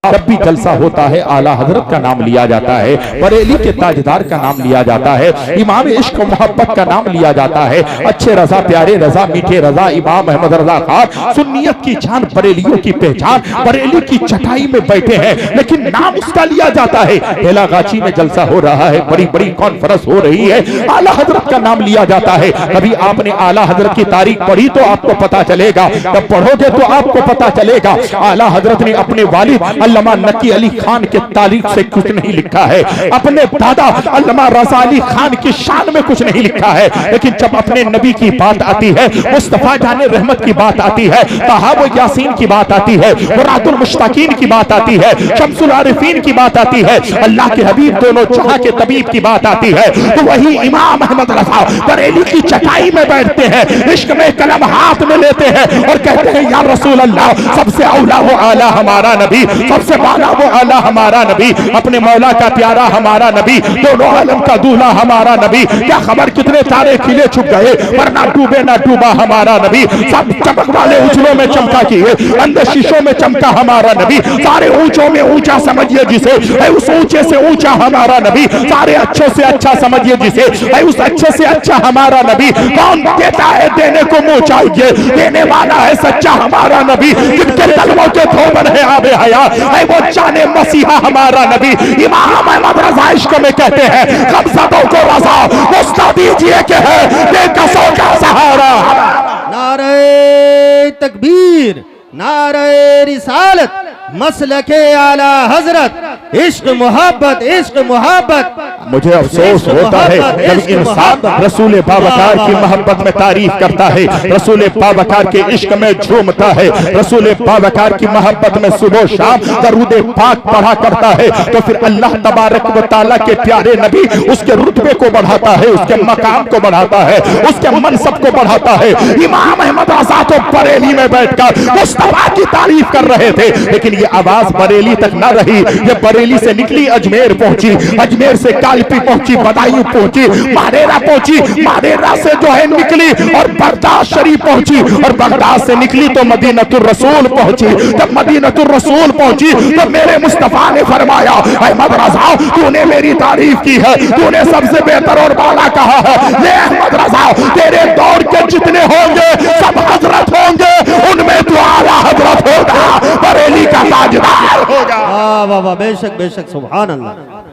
जब भी जलसा होता है आला हजरत का नाम लिया जाता है, बरेली के ताजदार का नाम लिया जाता है, इमाम इश्क मोहब्बत का नाम लिया जाता है, अच्छे रजा प्यारे रजा मीठे रजा इमाम अहमद रजा खान सुन्नियत की जान बरेलियों की पहचान बरेली की चटाई में बैठे हैं, लेकिन नाम उसका लिया जाता है। बेलागाची में जलसा हो रहा है, बड़ी बड़ी कॉन्फ्रेंस हो रही है, आला हजरत का नाम लिया जाता है। कभी आपने आला हजरत की तारीख पढ़ी तो आपको पता चलेगा, जब पढ़ोगे तो आपको पता चलेगा आला हजरत ने अपने वालिद अल्लामा नकी अली खान के तारीख से कुछ नहीं लिखा है, अपने दादा अल्लामा रजा अली खान की शान में कुछ नहीं लिखा है, लेकिन जब अपने नबी की बात आती है, मुस्तफा जाने रहमत की बात आती है, तहाब यासीन की बात आती है, मुरादुल मुश्ताकीन की बात आती है, शम्सुल आरिफीन की बात आती है, अल्लाह के हबीब दोनों जहां के तबीब की बात आती है, तो वही इमाम अहमद रजा बरेली की चटाई में बैठते हैं, इश्क में कलम हाथ में लेते हैं और कहते हैं या रसूल अल्लाह, सबसे औला वो आला हमारा नबी, सबसे बाला वो आला हमारा नबी, अपने मौला का प्यारा हमारा नबी, दोनों आलम का दूल्हा हमारा नबी, क्या खबर कितने तारे खिले छुप गए पर ना डूबे ना डूबा हमारा नबी, सब चमक वाले उजलों में चमका किए अंदर शीशों में चमका हमारा नबी, सारे ऊंचों में ऊंचा समझिए जिसे, उस ऊंचे से ऊंचा हमारा नबी, सारे अच्छे से अच्छा समझिए जिसे, उस अच्छे से अच्छा हमारा नबी, कौन देता है देने को मुंह चाहिए, देने वाला है सच्चा हमारा नबी, जिनके कलमों के धोबन है आबे हया, वो जाने मसीहा हमारा नबी, इमाम अहमद रजा इश्क में कहते हैं कब्ज़तों को रज़ा मुस्ता दीजिए के है बेकसों का सहारा। नारे तकबीर, नारे रिसालत, मसलके आला हजरत, इश्क मोहब्बत। मुझे अफसोस होता है जब इंसान रसूल बावकार की मोहब्बत में तारीफ करता है, रसूल बावकार के इश्क में झूमता है, रसूल बावकार की मोहब्बत में सुबह शाम दरूद पाक पढ़ा करता है, तो फिर अल्लाह तबारक व तआला के प्यारे नबी उसके रुतबे को बढ़ाता है, उसके मकाम को बढ़ाता है, उसके मनसब को बढ़ाता है। इमाम अहमद रजा तो बरेली में बैठकर मुस्तफा की तारीफ कर रहे थे, लेकिन ये आवाज बरेली तक न रही, ये बरेली से निकली अजमेर पहुंची, अजमेर से कालपी पहुंची, बदायूं पहुंची, मारेरा पहुंची, मारेरा से जो है निकली और बगदाद शरीफ पहुंची, और बगदाद से निकली तो मदीनतुर रसूल पहुंची। जब मदीनतुर रसूल पहुंची तो मेरे मुस्तफा ने फरमाया अहमद रजा तूने मेरी तारीफ की है, तूने सबसे बेहतर और बाला कहा है, ये अहमद रजा तेरे दौर के जितने होंगे सब हजरत होंगे, उनमें तू आला हजरत होगा, बरेली का ताजदार होगा। वाह वाह, बेशक बेशक, सुभान अल्लाह।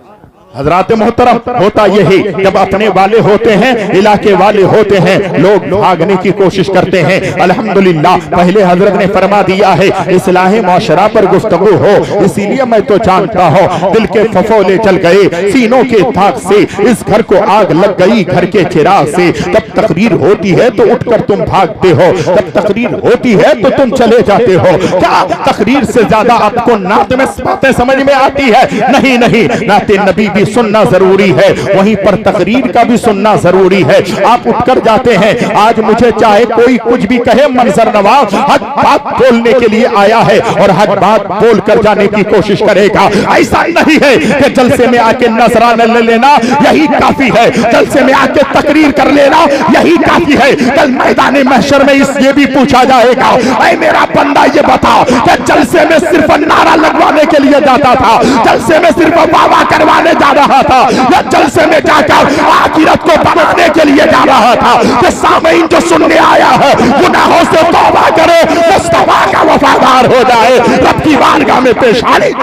हजरात मोहतरम, होता यही जब अपने वाले होते हैं, इलाके वाले होते हैं, लोग भागने की कोशिश करते हैं। अल्हम्दुलिल्लाह पहले हजरत ने फरमा दिया है इस्लाह मौशरा पर गुफ्तगू हो, इसीलिए मैं तो जानता हूँ दिल के फफोले चल गए सीनों के ताक से, इस घर को आग लग गई घर के चिराग से। जब तकरीर होती है तो उठकर तुम भागते हो, जब तकरीर होती है तो तुम चले जाते हो। क्या तकरीर से ज्यादा आपको नात में बातें समझ में आती है? नहीं नहीं, नाते नबी भी सुनना जरूरी है, वहीं पर तकरीर का भी सुनना जरूरी है। आप उठकर जाते हैं, आज मुझे चाहे कोई कुछ भी कहे, मंजर नवाज हक बात बोलने के लिए आया है और हक बात बोल कर जाने की कोशिश करेगा। ऐसा नहीं है कि जलसे में आके नजराना ले लेना यही काफी है, जलसे में आके तकरीर कर लेना यही काफी है। कल मैदान महशर में ये भी पूछा जाएगा, ऐ मेरा बंदा ये बता कि जलसे में सिर्फ नारा लगवाने के लिए जाता था, जलसे में सिर्फ वावा करवाने जा रहा था, या जलसे में जाकर आखिरत को बदलने के लिए जा रहा था? कि सामईन जो सुनने आया है गुनाहों से तौबा करे, मुस्तफा का वफादार हो जाए, रब की बारगाह में पेशानी।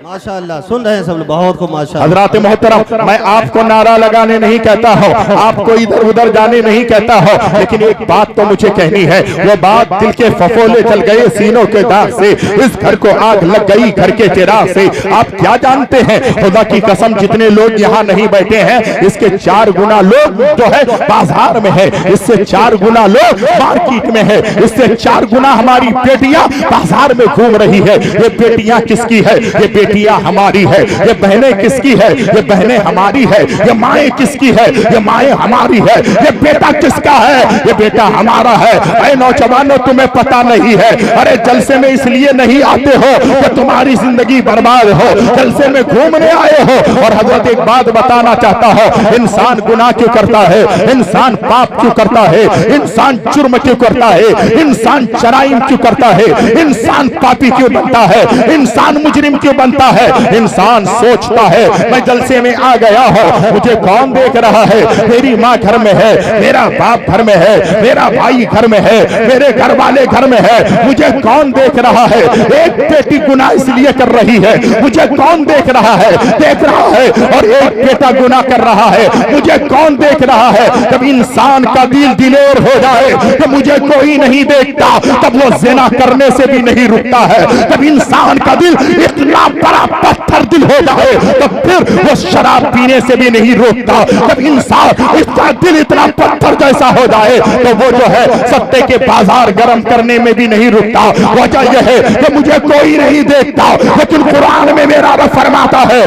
माशाअल्लाह, सुन रहे हैं सब लोग, बहुत को माशाअल्लाह। हजरात मोहतरम, मैं आपको नारा लगाने नहीं कहता हूँ, आपको इधर उधर जाने नहीं कहता हूँ, लेकिन एक बात तो मुझे कहनी है, वो बात दिल के फफोले चल गए सीनों के दाग से, इस घर को आग लग गई घर के चिराग से। आप क्या जानते हैं, खुदा की कसम जितने लोग यहाँ नहीं बैठे हैं, इसके 4 गुना लोग जो है बाजार में है, इससे 4 गुना लोग मार्केट में है, इससे 4 गुना हमारी बेटियां बाजार में घूम रही है। ये बेटियां किसकी है? ये बेटियां बेटियां हमारी है, ये बहनें किसकी है, ये बहनें हमारी है, ये माएँ किसकी है, ये माएँ हमारी है, ये बेटा किसका है, ये बेटा हमारा है। अरे नौजवानों तुम्हें पता नहीं है, अरे जलसे में इसलिए नहीं आते हो कि तुम्हारी जिंदगी बर्बाद हो, जलसे में घूमने आए हो। और हजरत एक बात बताना चाहता हूं, इंसान गुनाह क्यों करता है, इंसान पाप क्यों करता है, इंसान जुर्म क्यों करता है, इंसान जराइम क्यों करता है, इंसान पापी क्यों बनता है, इंसान मुजरिम क्यों बनता है। इंसान सोचता है मैं जलसे में आ गया हूं, मुझे कौन देख रहा है, मेरी माँ घर में है, मेरा बाप घर में है, मेरा भाई घर में है, मेरे घर वाले घर में है, मुझे कौन देख रहा है। एक बेटी गुनाह इसलिए कर रही है, मुझे कौन देख रहा है, देख रहा है। और एक बेटा गुनाह कर रहा है, मुझे कौन देख रहा है। जब इंसान का दिल दिलेर हो जाए कि मुझे कोई नहीं देखता, तब वो ज़िना करने से भी नहीं रुकता है। जब इंसान का दिल इतना बड़ा पत्थर दिल हो जाए, तब फिर वो शराब पीने से भी नहीं रोकता। जब इंसान इसका दिल इतना पत्थर जैसा हो जाए, तो वो जो है सत्ते के बाजार गर्म करने में भी नहीं रुकता। वजह यह है कि मुझे कोई नहीं देखता, लेकिन कुरान में मेरा रब फरमाता है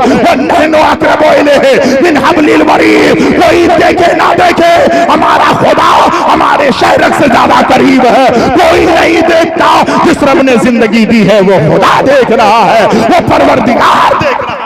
कोई देखे ना देखे, हमारा खुदा हमारे शहर से ज्यादा करीब है। कोई नहीं देखता, जिस रब ने जिंदगी दी है वो खुदा देख रहा है, वो परवरदिगार देख रहा है।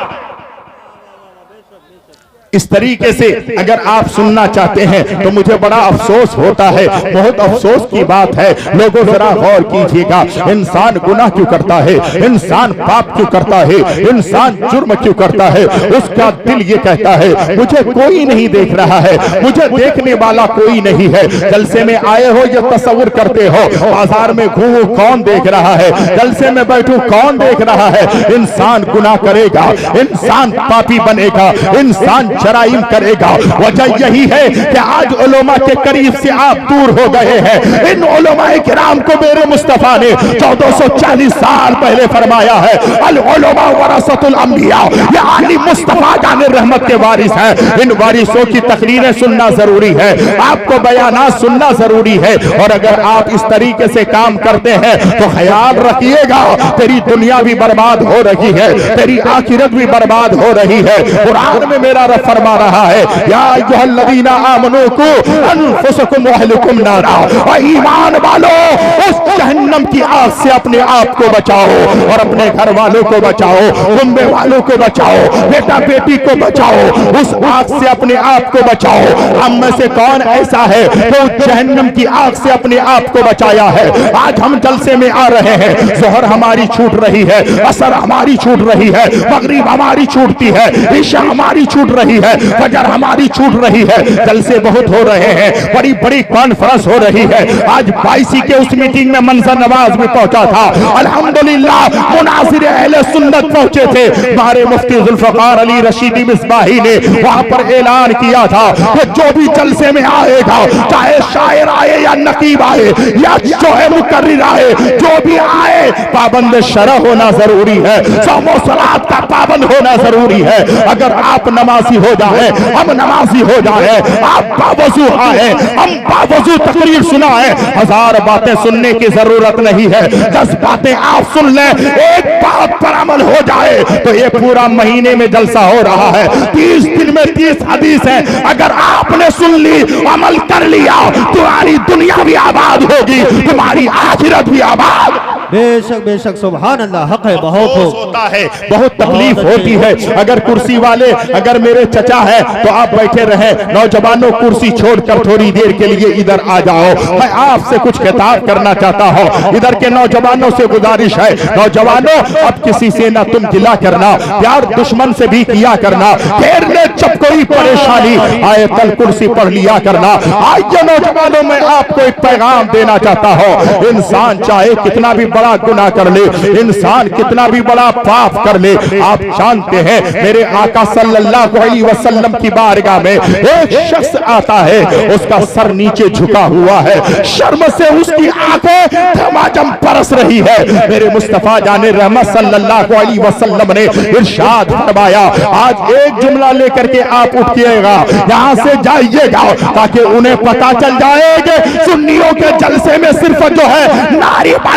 इस तरीके से अगर आप सुनना चाहते हैं तो मुझे बड़ा अफसोस होता है, बहुत अफसोस की बात है। लोगों जरा गौर कीजिएगा, इंसान गुनाह क्यों करता है, इंसान पाप क्यों करता है, इंसान जुर्म क्यों करता है। उसका दिल ये कहता है मुझे कोई नहीं देख रहा है, मुझे देखने वाला कोई नहीं है। जलसे में आए हो ये तस्वुर करते हो, बाजार में घूमो कौन देख रहा है, जलसे में बैठो कौन देख रहा है। इंसान गुनाह करेगा, इंसान पापी बनेगा, इंसान जराइम करेगा। वजह यही है कि आज उलमा के करीब से आप दूर हो गए हैं। इन उलमाए किराम को मेरे मुस्तफा ने 1440 साल पहले फरमाया है, अल उलमा वरसतुल अंबिया, यानी मुस्तफा जाने रहमत के वारिस हैं। इन वारिसों की तकरीरें सुनना जरूरी है, आपको बयानात सुनना जरूरी है। और अगर आप इस तरीके से काम करते हैं तो ख्याल रखिएगा, तेरी दुनिया भी बर्बाद हो रही है, तेरी आखिरत भी बर्बाद हो रही है। कुरान में मेरा रब फरमा रहा है, या अय्युहल्लज़ीना आमनू कू अनफुसकुम व अहलिकुम नारा, ईमान वालों उस जहन्नम की आग से अपने आप को बचाओ और अपने घर वालों को बचाओ, मुंबई वालों को बचाओ, बेटा बेटी को बचाओ, उस आग से अपने आप को बचाओ। हम में से कौन ऐसा है तो जहन्नम की आग से अपने आप को बचाया है। आज हम जलसे में आ रहे हैं, ज़ोहर हमारी छूट रही है, असर हमारी छूट रही है, मगरिब हमारी छूटती है, ईशा हमारी छूट रही है, फजर हमारी छूट रही है। जलसे बहुत हो रहे हैं, बड़ी बड़ी कॉन्फ्रेंस हो रही है। आज 22 के उस मीटिंग में मंजर नवाज भी पहुंचा था, अल्हम्दुलिल्लाह मुनासिर अहले सुन्नत पहुंचे थे। हमारे मुफ्ती जुल्फकार अली रशीदी मिसबाही ने वहां पर ऐलान किया था कि जो भी जलसे में आएगा, चाहे शायर आए या नकीब आए या जो है मुकर्रिर आए, जो भी आए पाबंद शरअ होना जरूरी है, सौम सलात का पाबंद होना जरूरी है। अगर आप नमाजी हो जाए, हम नमाजी हो जाए, आप बावजू आए, हम बावजू तकरीर सुनाए, 1000 बातें सुनने की जरूरत नहीं है। 10 बातें आप सुन लें, एक बात पर अमल हो जाए तो ये पूरा महीने में जलसा हो रहा है। 30 दिन में 30 हदीस है, अगर आपने सुन ली, अमल कर लिया, तुम्हारी दुनिया भी आबाद होगी, तुम्हारी आखिरत भी आबाद। बेशक बेशक सुभान अल्लाह, हक है। बहुत होता है, बहुत तकलीफ होती है। अगर कुर्सी वाले अगर मेरे चचा है तो आप बैठे रहे, नौजवानों कुर्सी छोड़कर थोड़ी देर के लिए इधर आ जाओ। मैं आपसे कुछ खिताब करना चाहता हूँ, इधर के नौजवानों से गुजारिश है, नौजवानों अब किसी से ना तुम गिला करना, प्यार दुश्मन से भी किया करना। फिर ले जब कोई परेशानी आए कल कुर्सी पढ़ लिया करना। आइए नौजवानों, मैं आपको एक पैगाम देना चाहता हूँ, इंसान चाहे कितना भी बड़ा गुनाह कर ले, इंसान कितना भी बड़ा पाप कर ले, आप जानते हैं मेरे आका सल्लल्लाहु अलैहि वसल्लम की बारगाह में एक शख्स आता है, उसका सर नीचे झुका हुआ है, शर्म से उसकी आंखें धमाधम बरस रही है। मेरे मुस्तफा जाने रहमत सल्लल्लाहु अलैहि वसल्लम ने इरशाद फरमाया, आज एक जुमला लेकर के आप उठिएगा, यहाँ से जाइएगा, ताकि उन्हें पता चल जाए कि सुन्नियों के जलसे में सिर्फ जो है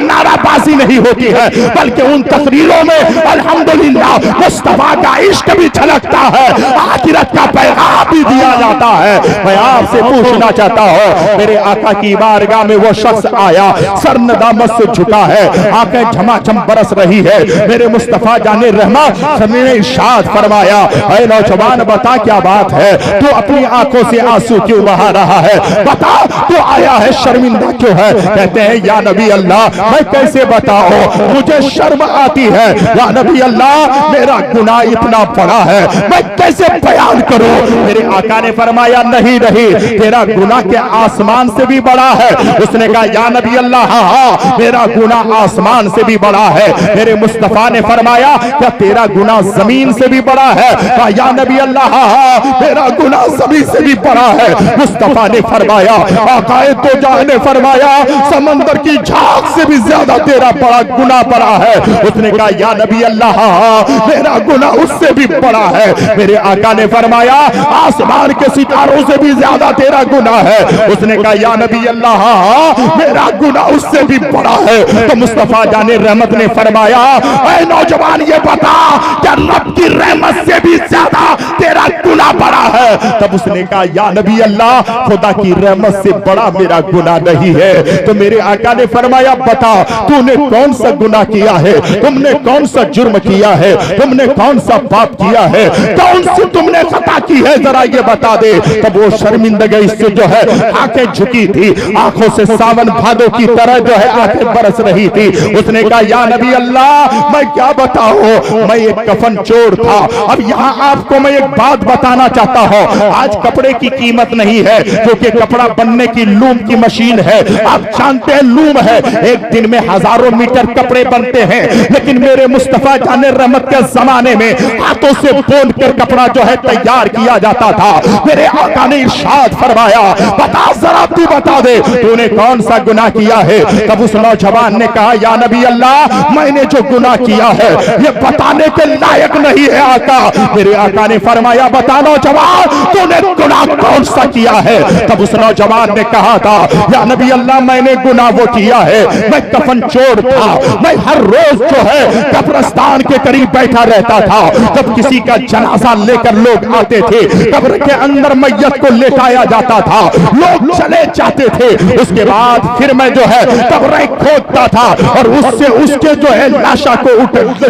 नारा बाजी नहीं होती है, बल्कि उन तकरीरों में अल्हम्दुलिल्लाह मुस्तफा का इश्क भी झलकता है, आखिरत का पैगाम भी दिया जाता है। मैं आपसे पूछना चाहता हूं, मेरे आका की बारगाह में वो शख्स आया, सर नदामत से झुका है, आंखें झमाझम बरस रही है। मेरे मुस्तफा जाने रहमत ने इरशाद फरमाया, ऐ नौजवान बता क्या बात है, तू अपनी आंखों से आंसू क्यों बहा रहा है, बता तू आया है शर्मिंदा क्यों है। कहते हैं या नबी अल्लाह मैं कैसे बताऊं, मुझे शर्म आती है या नबी अल्लाह, मेरा गुनाह इतना बड़ा है मैं कैसे बयान करूं। मेरे आका ने फरमाया नहीं नहीं, तेरा गुनाह के आसमान से भी बड़ा है। उसने कहा या नबी अल्लाह हाँ हाँ मेरा गुनाह आसमान से भी बड़ा है। मेरे मुस्तफा ने फरमाया क्या तेरा गुनाह जमीन से भी बड़ा है। कहा या नबी अल्लाह हाँ हाँ मेरा गुनाह जमीन से भी बड़ा है। मुस्तफा ने फरमाया, आकाए तो जान ने फरमाया समंदर की झाग से भी ज्यादा तेरा बड़ा गुनाह बड़ा है। उसने कहा या नबी अल्लाह हाँ हाँ मेरा गुनाह उससे भी बड़ा है। मेरे आका ने फरमाया आसमान के सितारों से भी ज्यादा तेरा गुनाह है। उसने कहा या नबी अल्लाह हाँ हाँ मेरा गुनाह उससे भी बड़ा है। तो मुस्तफा जाने रहमत ने फरमाया, ऐ नौजवान ये बता क्या रब की रहमत से भी ज्यादा तेरा गुनाह बड़ा है। तब उसने कहा या नबी अल्लाह खुदा की रहमत से बड़ा मेरा गुनाह नहीं है। तो मेरे आका ने फरमाया बता तूने कौन सा गुनाह किया है, तुमने कौन सा जुर्म किया है, तुमने कौन सा पाप किया है, कौन सी तुमने खता की है, जरा ये बता दे। तब वो शर्मिंदगी से जो है आंखें झुकी थी, आंखों से सावन भादों की तरह जो है आंखें बरस रही थी। उसने कहा या नबी अल्लाह मैं क्या बताऊं, मैं एक कफन चोर था। अब यहाँ आपको मैं एक बात बताना चाहता हूँ, आज कपड़े की कीमत नहीं है क्योंकि कपड़ा बनने की लूम की मशीन है। आप जानते हैं लूम है, एक दिन में हजारों मीटर कपड़े बनते हैं, लेकिन मेरे मुस्तफा जाने रहमत के जमाने में हाथों से बोल कर कपड़ा जो है तैयार किया जाता था। मेरे आका ने इरशाद फरमाया बता जरा तू बता दे तूने कौन सा गुनाह किया है। तब उस नौजवान ने कहा या नबी अल्लाह मैंने जो गुनाह किया है ये बताने के लायक नहीं है आका। मेरे आका ने फरमाया बता नौजवान तूने गुनाह कौन सा किया है। तब उस नौजवान ने कहा था या नबी अल्लाह मैंने गुनाह वो किया है, मैं कफन चोर था, मैं हर रोज जो है कब्रिस्तान के करीब बैठा रहता था। जब किसी का जनाजा लेकर लोग आते थे, कब्र के अंदर मैयत को लेटाया जाता था, लोग चले जाते थे, उसके बाद फिर मैं जो है कब्रें खोदता था और उससे उसके जो है लाशा को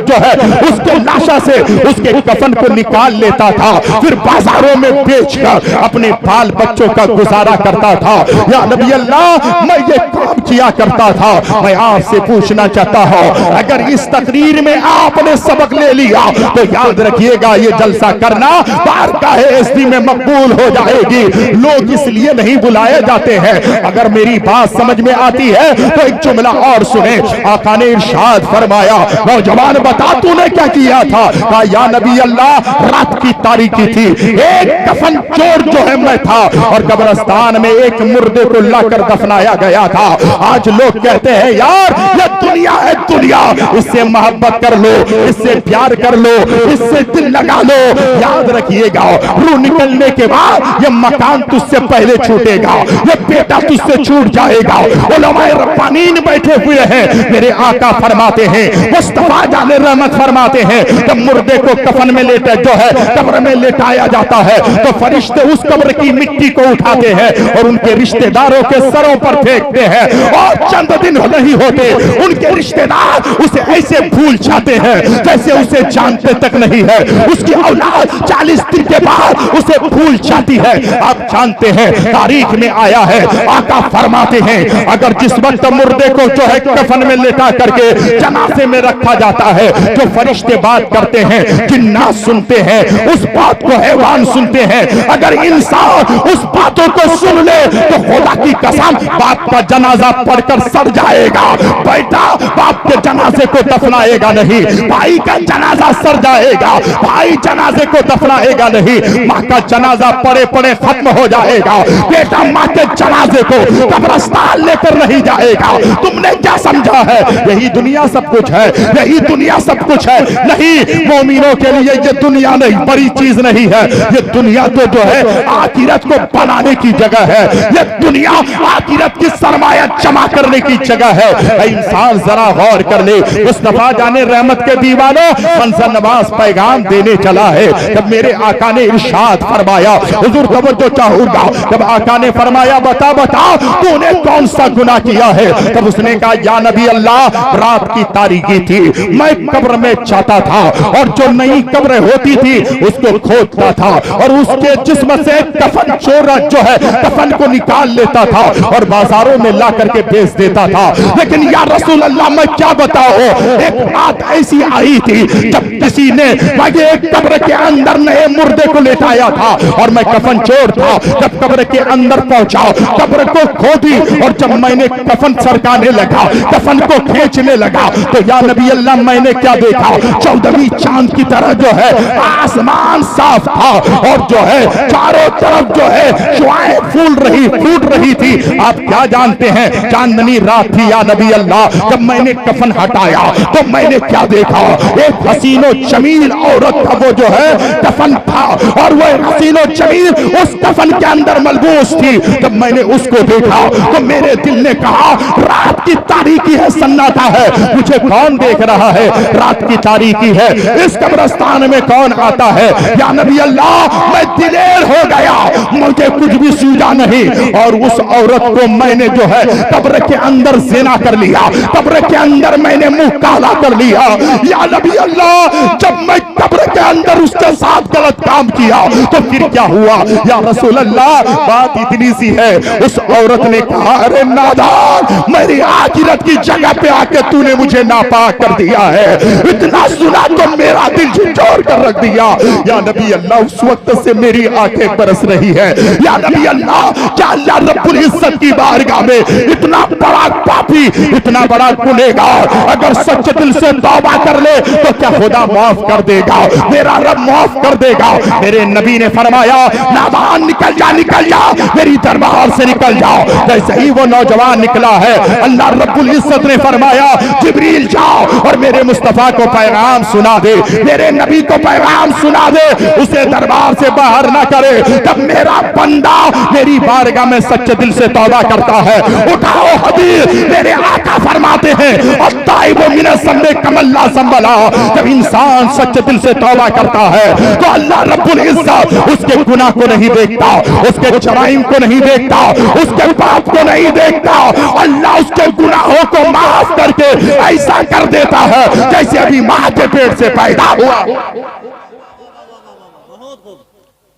जो है उसके लाशा से उसके कफन को निकाल लेता था, फिर बाजारों में बेचकर अपने बाल बच्चों का गुजारा करता था। या नबी अल्लाह मैं ये काम किया करता था। मैं आपसे पूछना चाहता हूं अगर इस तकरीर में आपने सबक ले लिया तो याद रखिएगा ये जलसा करना बारगाह एसडी में मकबूल हो जाएगी। लोग इसलिए नहीं बुलाए जाते हैं। अगर मेरी बात समझ में आती है तो एक जुमला और सुने। आका ने इरशाद फरमाया नौजवान बता तूने क्या किया था। कहा या नबी अल्लाह रात की तारीकी थी, एक कफन चोर जो है मैं था और कब्रिस्तान में एक मुर्दे को लाकर दफनाया गया था। आज लोग कहते हैं यार ये दुनिया है दुनिया, इससे मोहब्बत कर लो, इससे प्यार कर लो, इससे दिल लगा लो। याद रखिएगा रूह निकलने के बाद ये मकान तुझसे पहले छूटेगा, ये बेटा तुझसे छूट जाएगा। उलमाए रब्बानीन बैठे हुए हैं, मेरे आका फरमाते हैं मुस्तफा जाने रहमत फरमाते हैं जब मुर्दे को कफन में लेटे जो है कब्र में लेटाया जाता है तो फरिश्ते उस कब्र की मिट्टी को उठाते हैं और उनके रिश्तेदारों के सरों पर फेंकते हैं और चंद दिन नहीं होते उनके रिश्तेदार उसे ऐसे भूल जाते हैं जैसे उसे जानते तक नहीं है। उसकी औलाद 40 दिन के बाद उसे भूल जाती है। आप जानते हैं तारीख में आया है आका फरमाते हैं अगर जिस वक्त मुर्दे को जो है कफन में लेटा करके जनाजे में रखा जाता है जो फरिश्ते बात करते हैं जिन्नात सुनते हैं उस बात को हैवान सुनते हैं। अगर इंसान उस बातों को सुन ले तो खुदा की कसम बाप का जनाजा पढ़कर सड़ जाएगा। बेटा बाप के जनाजे को दफनाएगा नहीं, भाई का जनाजा सड़ जाएगा, भाई जनाजे को दफनाएगा नहीं, माँ का जनाजा पड़े पड़े खत्म हो जाएगा। बेटा माँ के जनाजे को कब्रिस्तान लेकर नहीं जाएगा। तुमने क्या समझा है यही दुनिया सब कुछ है, यही दुनिया सब कुछ है? नहीं, मोमिनों के लिए ये दुनिया नहीं बड़ी चीज नहीं है। ये दुनिया तो जो है आखिरत को बनाने की जगह है, ये दुनिया आखिरत की सरमाया जमा करने की जगह है। इंसान जरा गौर कर ले, मुस्तफा जाने रहमत के दीवानों मंजर नवाज पैगाम देने चला है। जब मेरे आका ने इरशाद फरमाया, हुजूर तवज्जो चाहूंगा, जब आका ने फरमाया बता तूने कौन सा गुनाह किया है, तब उसने कहा या नबी अल्लाह, रात की तारीकी थी, मैं कब्र में जाता था और जो नई कब्र होती थी उसको खोदता था और उसके जिस्म से कफन चोरा जो है कफन को निकाल लेता था और बाजारों में ला करके बेच देता था। लेकिन या रसूल अल्लाह, मैं क्या बताऊं, एक रात ऐसी आई थी जब किसी ने मुझे एक कब्र के अंदर नए मुर्दे को लेटाया था और मैं कफन चोर था। जब कब्र के अंदर पहुंचा, कब्र को खोदी और जब मैंने कफन सरकाने लगा, कफन को खींचने लगा, तो या नबी अल्लाह मैंने क्या देखा, 14वीं चांद की तरह जो है आसमान साफ था और जो है चारों तरफ जो है शुआएं फूट रही थी। आप क्या जानते हैं, चांदनी रात थी या नबी अल्लाह। जब मैंने कफन हटाया तो मैंने क्या देखा, एक हसीनो जमील औरत का वो जो है कफन था और वो हसीनो जमील उस कफन के अंदर मलबूस थी। जब मैंने उसको देखा तो मेरे दिल ने कहा रात की तारीकी है, सन्नाटा है, मुझे कौन देख रहा है, रात की तारीकी है, इस कब्रिस्तान में कौन आता है। या नबी अल्लाह, मैं दिलेर हो गया, मुझे कुछ भी सूझा नहीं और उस औरत को मैंने जो है कब्र के अंदर ज़िना कर लिया, कब्र के अंदर मैंने मुंह काला कर लिया। या नबी अल्लाह, जब मैं कब्र के अंदर उसके साथ गलत काम किया तो फिर क्या हुआ। या रसूल अल्लाह, बात इतनी सी है, उस औरत ने कहा अरे नादान, मेरी आखिरत की जगह पे आके तूने मुझे नापाक कर दिया है, इतना सुना तो मेरा दिल झिझोर कर रख दिया। या नबी अल्लाह, उस वक्त से मेरी आंखें बरस रही है। या नबी अल्लाह, क्या अल्लाह रब्बुल इज्जत की बारगाह में इतना बड़ा पापी, इतना बड़ा गुनहगार अगर सच्चे दिल से तौबा कर ले तो क्या खुदा माफ कर देगा, मेरा रब माफ कर देगा। मेरे नबी ने फरमाया नादान निकल जा, मेरी दरबार से निकल जाओ। जैसे ही वो नौजवान निकला है, अल्लाह रब्बुल इज्जत ने फरमाया जिब्रील जाओ और मेरे मुस्तफा को पैगाम सुना दे, मेरे नबी को पैगाम सुना दे, उसे दरबार से बाहर ना करे। तब मेरा बंदा मेरी बारगाह में सच्चे दिल से तौबा करता है। उठाओ हदीस, मेरे आका फरमाते हैं अत्ताइबु मिन ज़ंबि कमल्ला ज़ंबला, जब इंसान सच्चे दिल से तौबा करता है तो अल्लाह रब्बुल इज्जत उसके गुनाह को नहीं देखता, उसके जराइम को नहीं देखता, उसके पाप को नहीं देखता। अल्लाह उसके गुनाहों को माफ करके ऐसा कर देता है जैसे अभी मां के पेट से पैदा हुआ।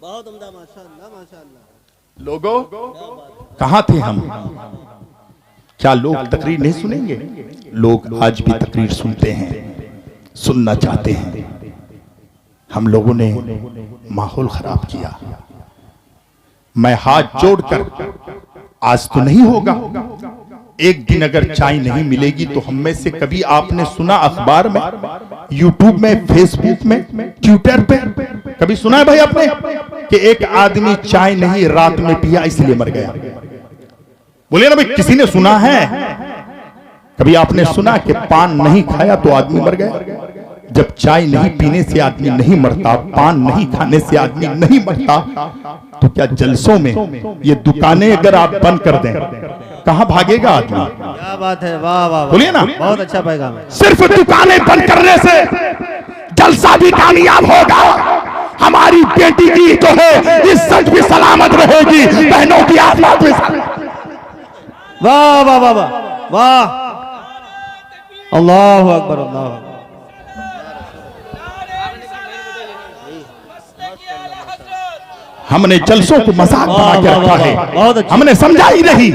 बहुत उम्दा, माशाअल्लाह माशाअल्लाह। लोगों, कहां थे हम? क्या लोग तकरीर नहीं सुनेंगे? लोग आज भी तकरीर सुनते हैं, सुनना चाहते हैं। हम लोगों ने माहौल खराब किया। मैं हाथ जोड़कर, आज तो नहीं होगा, एक दिन अगर चाय नहीं मिलेगी तो हम में से कभी आपने सुना अखबार में, यूट्यूब में, फेसबुक में, ट्विटर पे कभी सुना है भाई आपने कि एक आदमी चाय नहीं रात में पिया इसलिए मर गया? बोलिए ना भाई, किसी ने सुना है? कभी आपने सुना कि पान नहीं खाया तो आदमी मर गया? जब चाय नहीं पीने से आदमी नहीं मरता, पान नहीं खाने से आदमी नहीं मरता, तो क्या जलसों में ये दुकानें अगर आप बंद कर दें कहां भागेगा आदमी? क्या बात है, वाह वाह, बोलिए ना, बहुत अच्छा पैगाम है। सिर्फ दुकानें बंद करने से जलसा भी कामयाब होगा, हमारी बेटी की जो है इज्जत भी सलामत रहेगी, बहनों की आत्मा भी वाह वाह वाह वाह वाह, अल्लाहु अकबर, अल्लाहु अकबर। हमने जलसों को मजाक बना के रखा है, हमने समझा ही नहीं।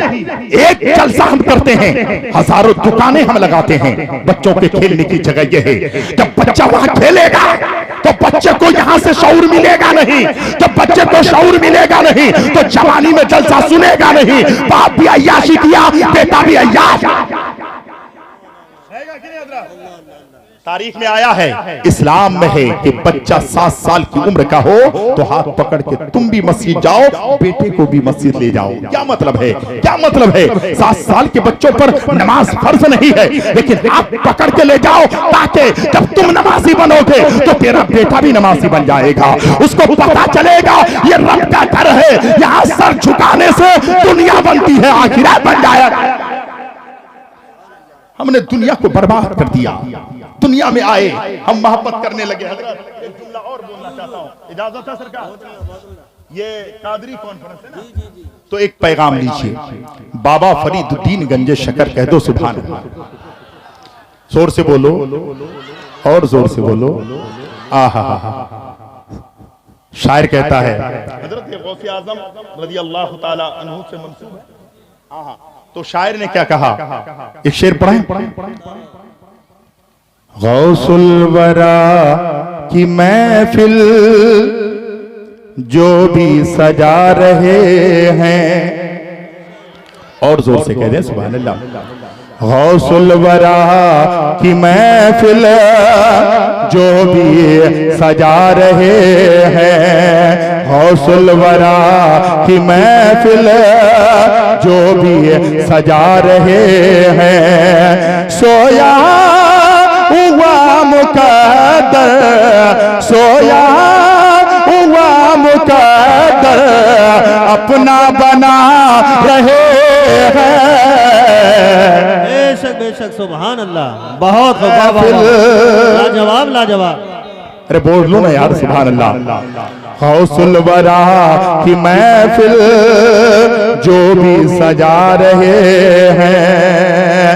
एक जलसा हम करते हैं, हजारों दुकानें हम लगाते हैं बच्चों के खेलने की जगह यह है। जब बच्चा वहां खेलेगा तो बच्चे को यहां से शऊर मिलेगा नहीं, जब बच्चे को शऊर मिलेगा नहीं तो जवानी में जलसा सुनेगा नहीं। बाप भी अय्याशी किया, बेटा भी अय्याश। तारीख में आया है, इस्लाम में है कि बच्चा 7 साल की उम्र का हो तो हाथ पकड़ के तुम भी मस्जिद जाओ, बेटे को भी मस्जिद ले जाओ। क्या मतलब है, क्या मतलब है? 7 साल के बच्चों पर नमाज फर्ज नहीं है, लेकिन आप पकड़ के ले जाओ ताकि जब तुम नमाजी बनोगे तो तेरा बेटा भी नमाजी बन जाएगा। उसको पता चलेगा ये रब का घर है, यहाँ सर झुकाने से दुनिया बनती है, आखिरत बन जाएगा। हमने दुनिया को बर्बाद कर दिया, दुनिया में आए हम मोहब्बत करने लगे। हजरत एक जुमला और बोलना चाहता हूँ, इजाजत है सरकार? ये कादरी कॉन्फ्रेंस है ना, तो एक पैगाम लीजिए। बाबा फरीदुद्दीन गंजे शकर कह दो सुभान अल्लाह। जोर से बोलो और जोर से बोलो। आहा, शायर कहता है, हजरत गौसे आजम रज़ी अल्लाह ताला अन्हु से मंसूब है। आहा, तो शायर ने क्या कहा, एक शेर पढ़ें। गौसुल वरा की महफिल जो भी सजा रहे हैं, और जोर से कह दें सुभान अल्लाह। गौसुल वरा की महफिल जो भी सजा रहे हैं, गौसुल वरा की महफिल जो भी सजा रहे हैं, सोया हुआ मुकद्दर, सोया हुआ मुकद्दर अपना बना रहे हैं। बेशक बेशक सुभान अल्लाह, बहुत लाजवाब लाजवाब। अरे बोल लो ना यार सुभान अल्लाह। गौसुल वरा की महफिल जो भी सजा रहे हैं,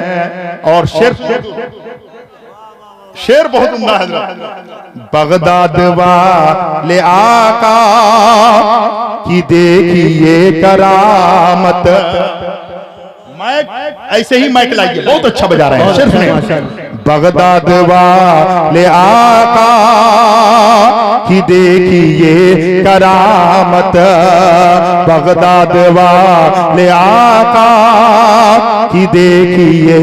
और शेर बहुत उम्दा है। बगदाद वाले आका की देखिए करामत। माइक ऐसे ही माइक लाइए, बहुत अच्छा बजा रहे हैं। शेर सुनिए। बगदाद वाले आका की देखिए करामत, बगदाद वाले आका की देखिए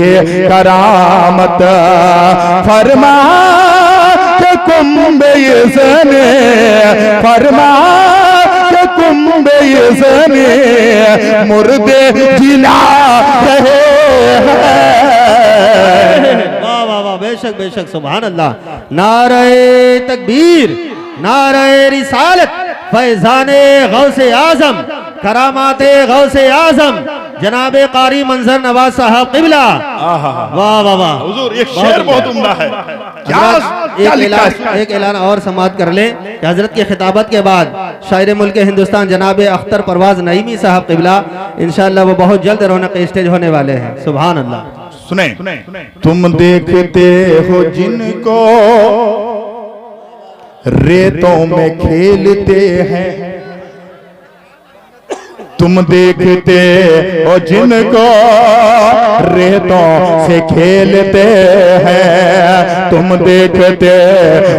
करामत। फरमा के कुंभे इसने, फरमा के कुंभे इसने मुर्दे जिला रहे हैं। वाह वाह वाह, बेशक बेशक सुभान अल्लाह। नारे तकबीर, नारे रिसालत, फैजाने गौसे आजम, करामाते गौसे आजम जनाबे कारी मंजर नवाज साहब क़िबला। वाह वाह वाह हुजूर, एक शेर बहुत उम्दा है। एक ऐलान और समाप्त कर लें कि हजरत की खिताबत के बाद शायर मुल्क हिंदुस्तान जनाबे अख्तर परवाज नईमी साहब क़िबला इंशाअल्लाह वो बहुत जल्द रौनक स्टेज होने वाले हैं। सुभान अल्लाह। सुने, तुम देखते हो जिनको रेतों में खेलते हैं, तुम देखते हो जिनको रेतों से खेलते हैं, तुम देखते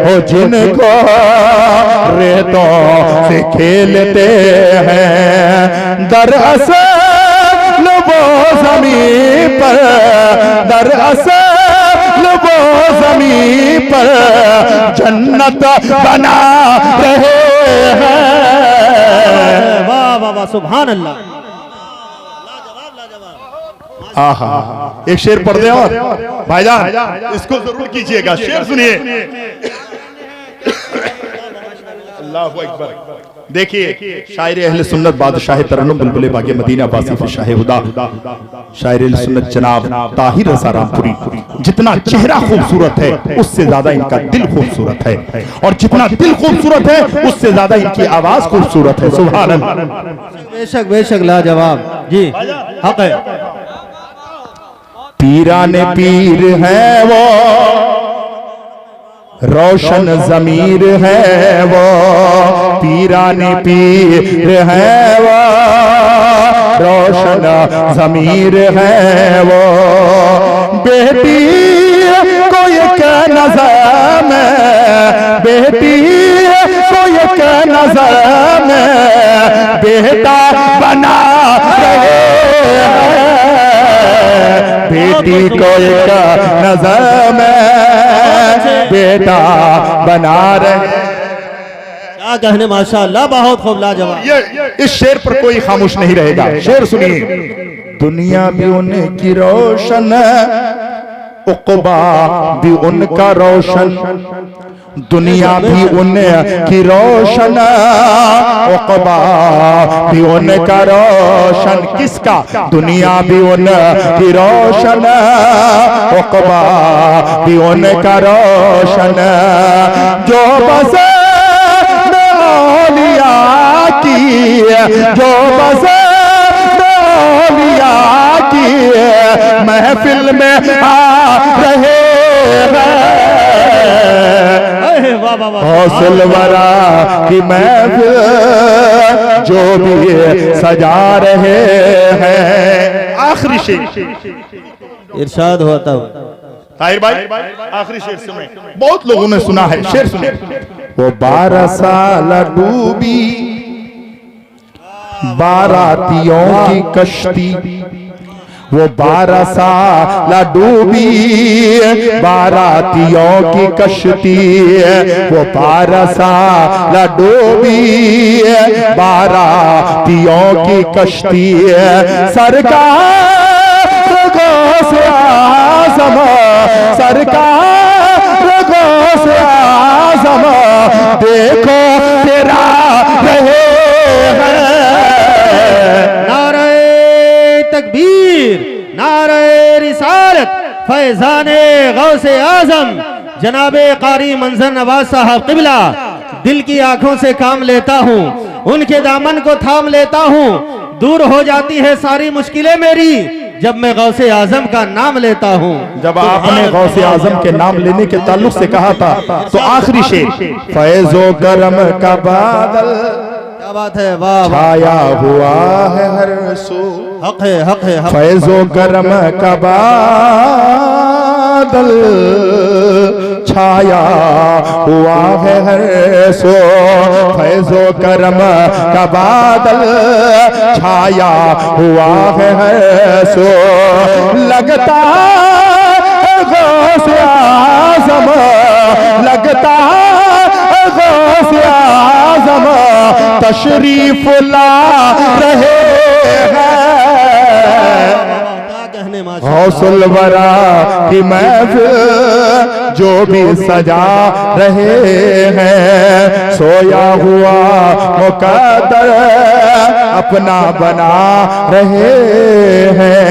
हो जिनको रेतों से खेलते हैं। दरअसल वो ज़मीन पर, दरअसल वो ज़मीन पर जन्नत बना रहे हैं। वाह वाह वाह सुभान अल्लाह। आहा, एक शेर पढ़ दे और भाईजान इसको जरूर कीजिएगा। शेर सुनिए। अल्लाहु अकबर। देखिए, शायर अहले सुन्नत बादशाह तरन्नुम बुलबुल बागे मदीना वासिफ शाह हुदा शायर अहले सुन्नत जनाब ताहिर रज़ा रामपुरी, जितना चेहरा खूबसूरत है उससे ज्यादा इनका दिल खूबसूरत है, और जितना दिल खूबसूरत है उससे ज्यादा इनकी आवाज खूबसूरत है। सुभान अल्लाह। बेशक बेशक लाजवाब जी, हक है। पीराने पीर है वो, रोशन जमीर है वो, पीराने पीर है वो, रोशन जमीर है वो। बेटी को एक नज़र में, बेटी को एक नज़र में बेटा बना रहे हैं, बेटी को एक नजर में बेटा बना रहे। क्या कहने, माशाअल्लाह, बहुत खूब, लाजवाब। ये इस शेर पर कोई खामोश नहीं रहेगा। शेर सुनिए। दुनिया भी उनकी रोशन, उक़बा भी उनका रोशन, दुनिया भी उनकी रोशन, उक़बा भी उनका रोशन। किसका? दुनिया भी उनकी रोशन, उक़बा भी उनका रोशन। जो बस की, जो बस की महफिल में आ रहे हौसलवरा की महफिल जो भी सजा रहे हैं। आखिरी शेर इरशाद हुआ तब ताहिर भाई, आखिरी शेर सुने, बहुत लोगों ने सुना है। शेर सुने। वो 12 साल डूबी बारातियों की कश्ती, वो 12 साल डूबी बारातियों की कश्ती, वो 12 साल डूबी बारातियों की कश्ती। सरकार गौसे आज़म, सरकार गौसे आज़म देखो तेरा रहे हैं। तकबीर, नारे रिसालत, फैजाने गौसे आजम जनाबे कारी मंजर नवाज साहब क़िबला। दिल की आंखों से काम लेता हूँ, उनके दामन को थाम लेता हूँ, दूर हो जाती है सारी मुश्किलें मेरी जब मैं गौसे आजम का नाम लेता हूँ। जब आपने गौसे आजम के नाम लेने के ताल्लुक से कहा था तो आखिरी शेर, फैज़ो करम का बादल, क्या बात है, वाह, छाया हुआ है हर सो। हक है, हक है, हक। फैज़ो करम का बादल छाया हुआ है हर सो, फैज़ो करम का बादल छाया हुआ है हर सो। लगता है गौसे आज़म, लगता है गौसे आज़म तशरीफ ला रहे हैं। हौसलवरा की महफिल जो भी सजा रहे हैं, सोया हुआ मुक़द्दर अपना बना रहे हैं।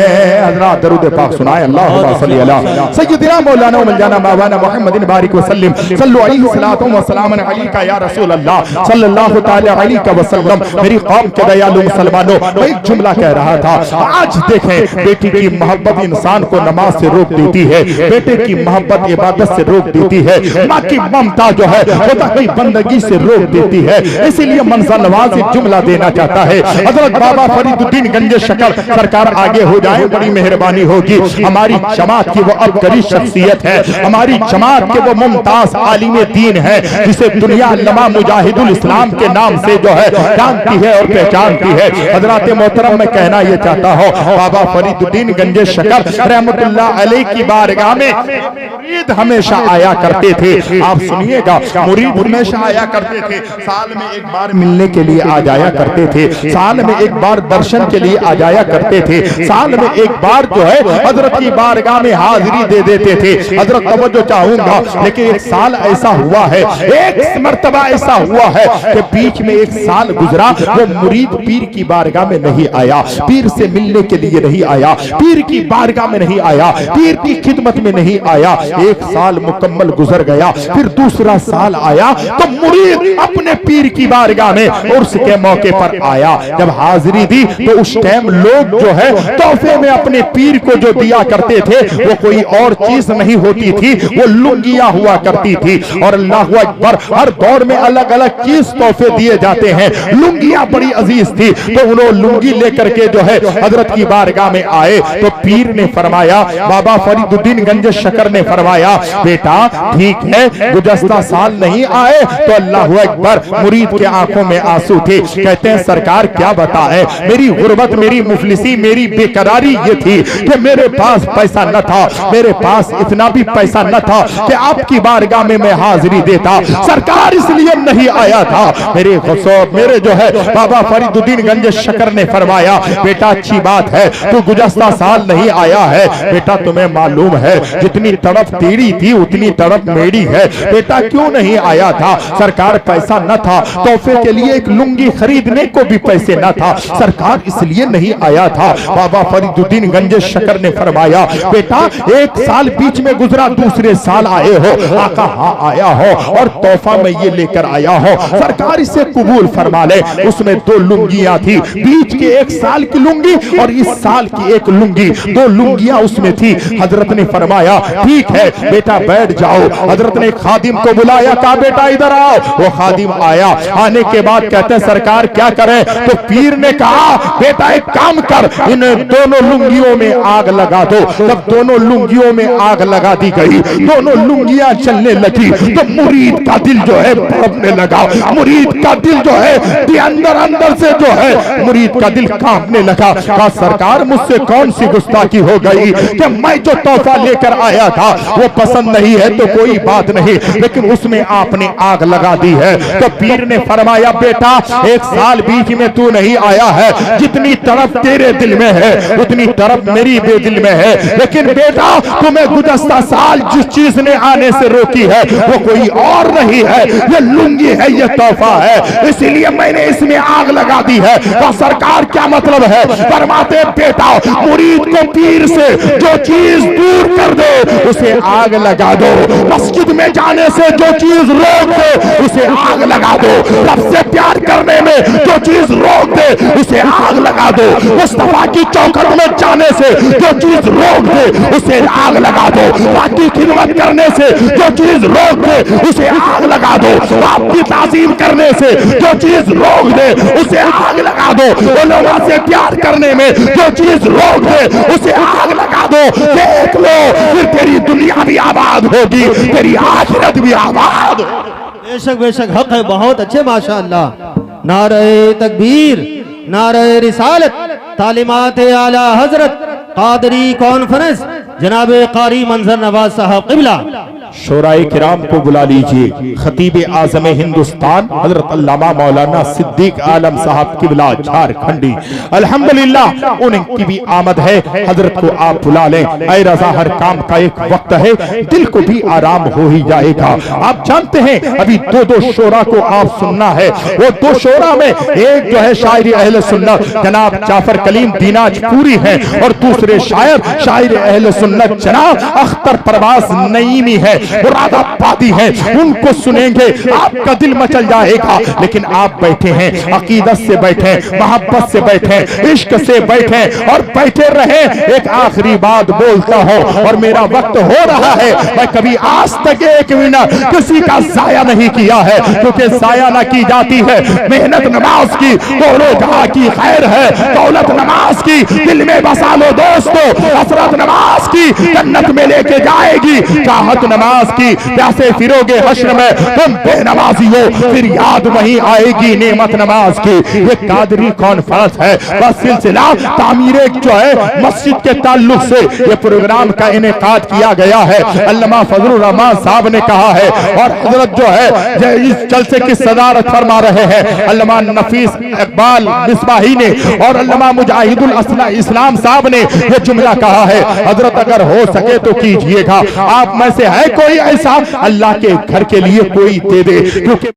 हज़रात दरूद पाक सुनाए। अल्लाहुम्मा सल्ली अला सय्यिदिना मौलाना व मौलाना मौलाना मुहम्मदिन बारिक व सल्लिम सल्लु अलैहि सलातो व सलाम अलैका या रसूल अल्लाह सल्लल्लाहु तआला अलैहि वसल्लम। मेरी कौम के दयालु मुसलमानों, मैं एक जुमला कह रहा था। आज देखें, बेटी की मोहब्बत इंसान को नमाज से रोक देती है, बेटे की मोहब्बत इबादत से रोक देती है, माँ की ममता जो है खुदा की बंदगी से रोक देती है। इसीलिए मंजर नवाज एक जुमला देना चाहता है। हजरत बाबा फरीदुद्दीन गंजे शकर सरकार आगे हो जाए, बड़ी मेहरबानी होगी। हमारी जमात की वो अबकरी शख्सियत है, हमारी जमात के वो मुमताज आलिम दीन है जिसे दुनिया लमा मुजाहिदुल इस्लाम के नाम से जो है जानती है और पहचानती है। हजरत मोहतरम मैं कहना यह चाहता हूँ, बाबा फरीदुद्दीन गंजे शकर रहमतुल्लाह अलैह की बारगाह में मुरीद हमेशा आया करते थे। आप सुनिएगा, मुरीद हमेशा आया करते थे। साल में एक बार मिलने के लिए आ जाया करते थे, साल में एक बार दर्शन के लिए आ जाया करते थे, साल में एक बार जो है हजरत की बारगाह में हाजिरी दे देते थे। हजरत तवज्जो चाहूंगा, लेकिन एक साल ऐसा हुआ है, एक मर्तबा ऐसा हुआ है कि बीच में एक साल गुजरा, वो मुरीद पीर की बारगाह में नहीं आया, पीर से मिलने के लिए नहीं आया, पीर की बारगाह में नहीं आया, पीर की खिदमत में नहीं आया। एक साल मुकम्मल गुजर गया, फिर दूसरा साल आया तो मुरीद अपने पीर की बारगाह में उर्स के मौके पर आया। जब हाजिरी दी तो उस टाइम लोग जो है तोहफे में अपने पीर को जो दिया करते थे वो कोई और चीज नहीं होती थी, वो लुंगियां हुआ करती थी। और अल्लाहु अकबर, हर दौर में अलग अलग चीज तोहफे दिए जाते हैं। लुंगियां बड़ी अजीज थी, तो उन्होंने लुंगी लेकर के जो है हजरत की बारगाह में आए तो पीर ने फरमाया, बाबा फरीदुद्दीन गंज शकर ने फरमाया, बेटा ठीक है गुज़श्ता साल नहीं आए तो अल्लाहु अकबर। मुरीद के आंखों में आंसू थे, कहते हैं सरकार क्या बताए, मेरी गुर्बत, मेरी मुफलिसी, मेरी बेकरारी ये थी कि मेरे पास पैसा न था, मेरे पास इतना भी पैसा न था कि आपकी बारगाह में मैं हाजिरी देता। सरकार इसलिए नहीं आया था। मेरे जो है बाबा फरीदुद्दीन गंज शकर ने फरमाया, बेटा अच्छी बात है तू गुज़श्ता साल नहीं आया है, बेटा तुम्हें मालूम है जितनी तड़प तेरी थी उतनी तड़प मेरी है, बेटा क्यों नहीं आया था? सरकार पैसा न था, तोहफे के लिए एक लुंगी खरीदने को भी पैसे न था, सरकार इसलिए नहीं आया था। बाबा फरीदुद्दीन गंज शकर ने फरमाया, बेटा एक साल बीच में गुजरा, दूसरे साल आए हो? आका हाँ आया हो और तोहफा में ये लेकर आया हो, सरकार इसे कबूल फरमा ले। उसमें 2 लुंगियां थी, बीच के 1 साल की लुंगी और इस साल की 1 लुंगी, 2 लुंगियां उसमें थी। हजरत ने फरमाया ठीक है बेटा बैठ जाओ। हजरत ने खादिम को बुलाया, कहा बेटा इधर आओ। वो खादिम आया, आने के बाद कहते सरकार क्या करें? तो पीर ने कहा बेटा एक काम कर, इन दोनों लुंगियों में आग लगा दो। जब दोनों लुंगियों में आग लगा दी गई, दोनों लुंगियां चलने लगी तो मुरीद का दिल जो है तड़पने लगा, मुरीद का दिल जो है अंदर अंदर से जो है मुरीद का दिल कांपने लगा। कहा सरकार मुझसे कौन सी गुस्ताखी हो गई कि मैं जो तोहफा लेकर आया था वो पसंद नहीं है तो कोई बात नहीं, लेकिन उसमें आपने आग लगा दी है। तो पीर ने फरमाया बेटा 1 साल बीच में तू नहीं आया है, जितनी तरफ तेरे दिल में है उतनी तरफ मेरी दिल में है, लेकिन बेटा तुम्हें गुज़श्ता साल जिस चीज ने आने से रोकी है वो कोई और नहीं है, ये लुंगी है, ये तोहफा है, इसीलिए मैंने इसमें आग लगा दी है। तो सरकार क्या मतलब है? फरमाते बेटा मुरीद को पीर से जो चीज दूर कर दे उसे आग लगा दो, मस्जिद में जाने से जो चीज रोक दे उसे आग लगा दो, रब से प्यार करने में जो चीज रोक दे उसे आग लगा दो, मुस्तफा की चौखट में जाने से जो चीज रोक दे उसे आग लगा दो, बाकी खिदमत करने से जो चीज रोक दे उसे आग लगा दो, आपकी ताज़ीम करने से जो चीज रोक दे उसे आग लगा दो, उलमा से प्यार करने में जो चीज रोक दे उसे आग लगा दो। देख लो फिर तेरी दुनिया भी आबाद होगी, तेरी आखिरत भी आबाद होगी। बेशक हक है, बहुत अच्छे माशाअल्लाह। नारे तकबीर, नारे रिसालत, तालीमात आला हजरत कादरी कॉन्फ्रेंस, जनाब कारी मंजर नवाज साहब क़िबला। शोराए किराम को बुला लीजिए। खतीब आज़म हिंदुस्तान हजरत अल्लामा मौलाना सिद्दीक आलम साहब क़िबला झारखंडी, अल्हम्दुलिल्लाह उनकी भी आमद है। हजरत को आप बुला लें। ऐ रज़ा हर काम का एक वक्त है, दिल को भी आराम हो ही जाएगा। आप जानते हैं अभी 2 शोरा को आप सुनना है। वो 2 शोरा में एक जो है शायर अहले सुन्नत जनाब जाफर कलीम दीनाजपुरी है और दूसरे शायर अहले सुन्नत जनाब अख्तर परवाज नईमी है, मुरादाबादी है। उनको सुनेंगे आपका दिल मचल जाएगा। लेकिन आप बैठे हैं अकीदत से बैठे, मोहब्बत से बैठे, इश्क से बैठे और बैठे रहे। एक आखिरी बात बोलता हूं और मेरा वक्त हो रहा है। मैं कभी आज तक 1 मिनट किसी का जाया नहीं किया है, क्योंकि जाया ना की जाती है मेहनत नमाज की, तो रोजा की खैर है, दौलत नमाज की दिल में बसा लो दोस्तों, हसरत नमाज की जन्नत में लेके जाएगी, चाहत नमाज की प्यासे फिरोगे हश्र में तुम बेनमाजी हो, फिर याद वहीं आएगी नेमत नमाज की। ये कादरी कॉन्फ्रेंस है, बस सिलसिला तामीर जो है मस्जिद के ताल्लुक से ये प्रोग्राम का इनेकाद किया गया है। अल्लामा फजलुर रहमान साहब ने कहा है और हजरत जो है इस जलसे की सदारत फरमा रहे हैं अल्लामा नफीस इकबाल मिसबाही ने और अल्लामा मुजाहिदुल इस्लाम साहब ने ये जुमला कहा है। हजरत अगर हो सके तो कीजिएगा। आप में से है कोई ऐसा अल्लाह के घर के लिए कोई दे दे, क्योंकि